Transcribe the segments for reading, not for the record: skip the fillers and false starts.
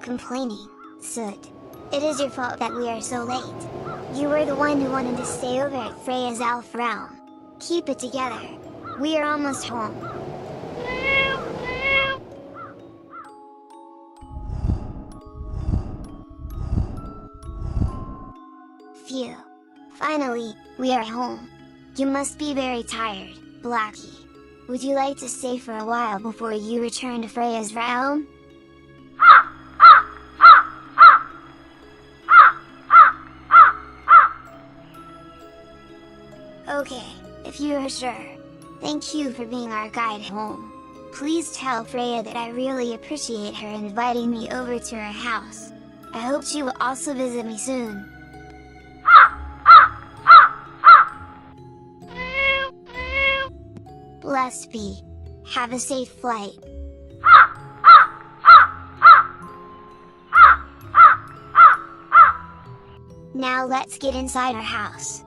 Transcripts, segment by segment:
stop complaining, Soot. It is your fault that we are so late. You were the one who wanted to stay over at Freya's elf realm. Keep it together. We are almost home. Phew. Finally, we are home. You must be very tired, Blackie. Would you like to stay for a while before you return to Freya's realm? Okay, if you are sure. Thank you for being our guide home. Please tell Freya that I really appreciate her inviting me over to her house. I hope she will also visit me soon. Blessed be. Have a safe flight. Now let's get inside our house.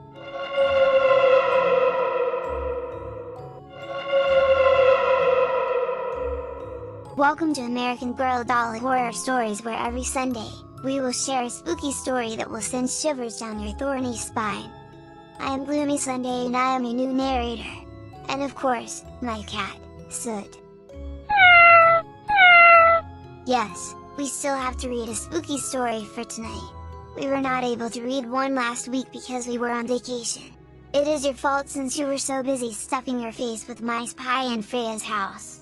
Welcome to American Girl Doll Horror Stories, where every Sunday, we will share a spooky story that will send shivers down your thorny spine. I am Gloomy Sunday and I am your new narrator. And of course, my cat, Soot. Yes, we still have to read a spooky story for tonight. We were not able to read one last week because we were on vacation. It is your fault since you were so busy stuffing your face with mice pie in Freya's house.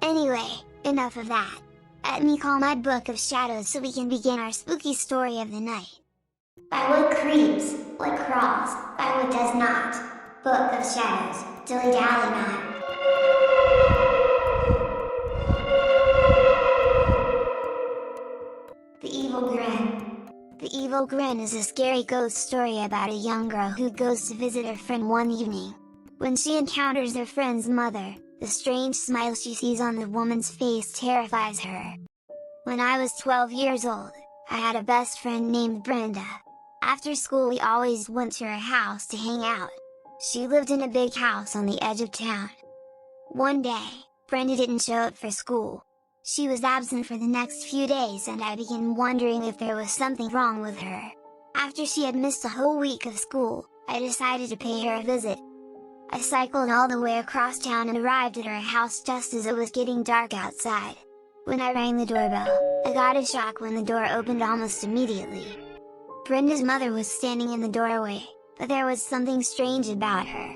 Anyway, enough of that. Let me call my book of shadows so we can begin our spooky story of the night. By what creeps, what crawls, by what does not. Book of Shadows, dilly-dally not. The Evil Grin. The Evil Grin is a scary ghost story about a young girl who goes to visit her friend one evening. When she encounters her friend's mother, the strange smile she sees on the woman's face terrifies her. When I was 12 years old, I had a best friend named Brenda. After school we always went to her house to hang out. She lived in a big house on the edge of town. One day, Brenda didn't show up for school. She was absent for the next few days and I began wondering if there was something wrong with her. After she had missed a whole week of school, I decided to pay her a visit. I cycled all the way across town and arrived at her house just as it was getting dark outside. When I rang the doorbell, I got a shock when the door opened almost immediately. Brenda's mother was standing in the doorway, but there was something strange about her.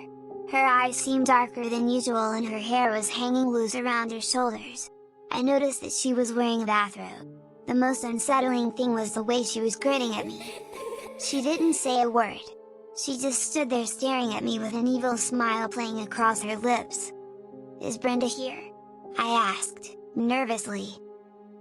Her eyes seemed darker than usual and her hair was hanging loose around her shoulders. I noticed that she was wearing a bathrobe. The most unsettling thing was the way she was grinning at me. She didn't say a word. She just stood there staring at me with an evil smile playing across her lips. "Is Brenda here?" I asked, nervously.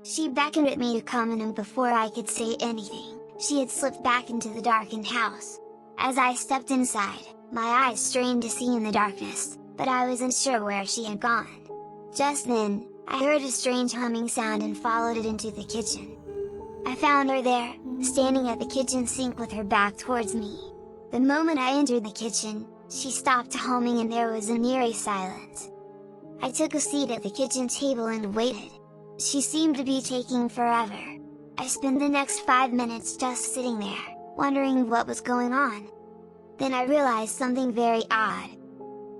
She beckoned at me to come in and before I could say anything, she had slipped back into the darkened house. As I stepped inside, my eyes strained to see in the darkness, but I wasn't sure where she had gone. Just then, I heard a strange humming sound and followed it into the kitchen. I found her there, standing at the kitchen sink with her back towards me. The moment I entered the kitchen, she stopped humming and there was an eerie silence. I took a seat at the kitchen table and waited. She seemed to be taking forever. I spent the next 5 minutes just sitting there, wondering what was going on. Then I realized something very odd.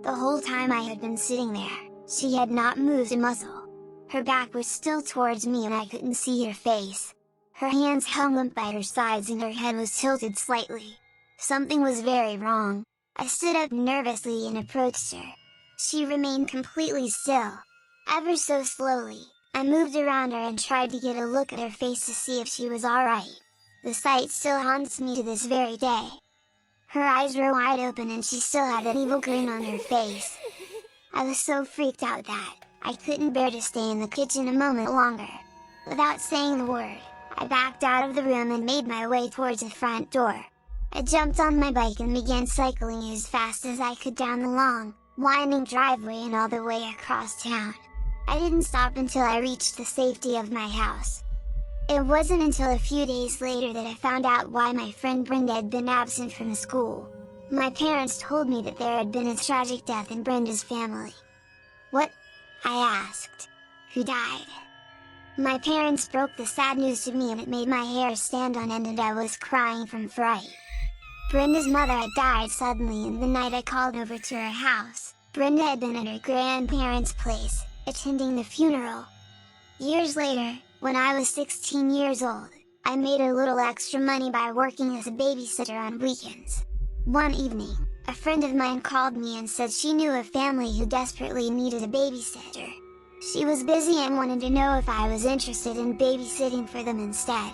The whole time I had been sitting there, she had not moved a muscle. Her back was still towards me and I couldn't see her face. Her hands hung limp by her sides and her head was tilted slightly. Something was very wrong. I stood up nervously and approached her. She remained completely still. Ever so slowly, I moved around her and tried to get a look at her face to see if she was alright. The sight still haunts me to this very day. Her eyes were wide open and she still had an evil grin on her face. I was so freaked out that I couldn't bear to stay in the kitchen a moment longer. Without saying the word, I backed out of the room and made my way towards the front door. I jumped on my bike and began cycling as fast as I could down the long, winding driveway and all the way across town. I didn't stop until I reached the safety of my house. It wasn't until a few days later that I found out why my friend Brenda had been absent from school. My parents told me that there had been a tragic death in Brenda's family. "What?" I asked. who died. My parents broke the sad news to me and it made my hair stand on end and I was crying from fright. Brenda's mother had died suddenly, and the night I called over to her house, Brenda had been at her grandparents' place, attending the funeral. Years later, when I was 16 years old, I made a little extra money by working as a babysitter on weekends. One evening, a friend of mine called me and said she knew a family who desperately needed a babysitter. She was busy and wanted to know if I was interested in babysitting for them instead.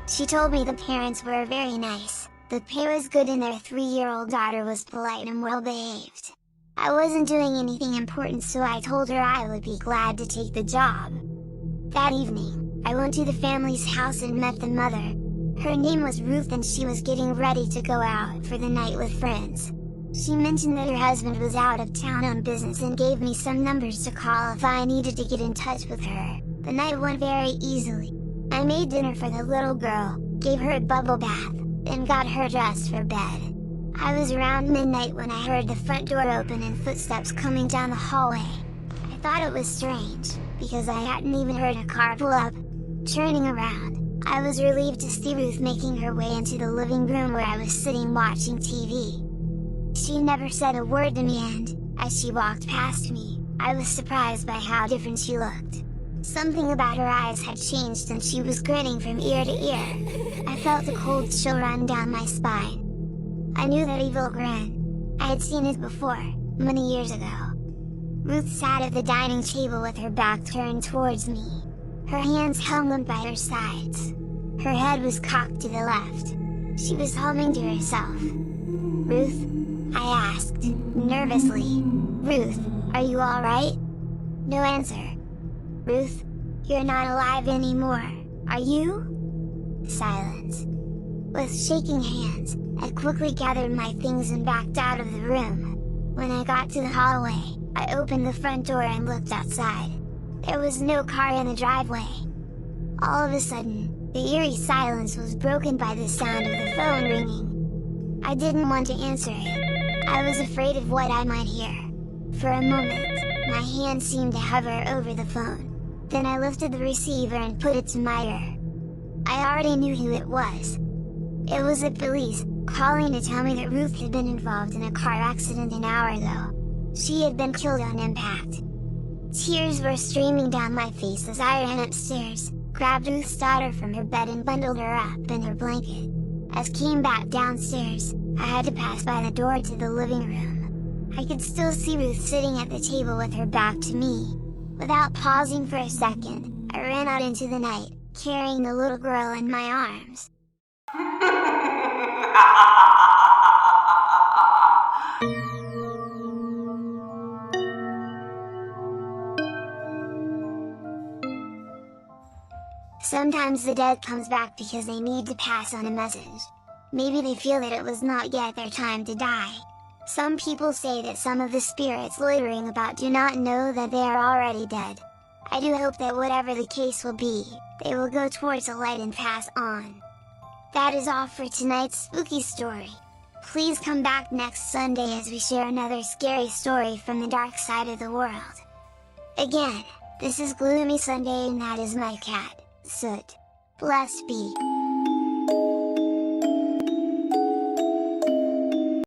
She told me the parents were very nice, the pay was good and their 3-year-old daughter was polite and well behaved. I wasn't doing anything important, so I told her I would be glad to take the job. That evening, I went to the family's house and met the mother. Her name was Ruth and she was getting ready to go out for the night with friends. She mentioned that her husband was out of town on business and gave me some numbers to call if I needed to get in touch with her. The night went very easily. I made dinner for the little girl, gave her a bubble bath, then got her dressed for bed. I was around midnight when I heard the front door open and footsteps coming down the hallway. I thought it was strange, because I hadn't even heard a car pull up. Turning around, I was relieved to see Ruth making her way into the living room where I was sitting watching TV. She never said a word to me and, as she walked past me, I was surprised by how different she looked. Something about her eyes had changed and she was grinning from ear to ear. I felt a cold chill run down my spine. I knew that evil grin. I had seen it before, many years ago. Ruth sat at the dining table with her back turned towards me. Her hands hung limp by her sides. Her head was cocked to the left. She was humming to herself. "Ruth?" I asked, nervously. "Ruth, are you alright?" No answer. "Ruth, you're not alive anymore, are you?" Silence. With shaking hands, I quickly gathered my things and backed out of the room. When I got to the hallway, I opened the front door and looked outside. There was no car in the driveway. All of a sudden, the eerie silence was broken by the sound of the phone ringing. I didn't want to answer it. I was afraid of what I might hear. For a moment, my hand seemed to hover over the phone. Then I lifted the receiver and put it to my ear. I already knew who it was. It was the police, calling to tell me that Ruth had been involved in a car accident an hour ago. She had been killed on impact. Tears were streaming down my face as I ran upstairs, grabbed Ruth's daughter from her bed and bundled her up in her blanket. As I came back downstairs, I had to pass by the door to the living room. I could still see Ruth sitting at the table with her back to me. Without pausing for a second, I ran out into the night, carrying the little girl in my arms. Sometimes the dead comes back because they need to pass on a message. Maybe they feel that it was not yet their time to die. Some people say that some of the spirits loitering about do not know that they are already dead. I do hope that whatever the case will be, they will go towards the light and pass on. That is all for tonight's spooky story. Please come back next Sunday as we share another scary story from the dark side of the world. Again, this is Gloomy Sunday and that is my cat, Soot. Blessed be.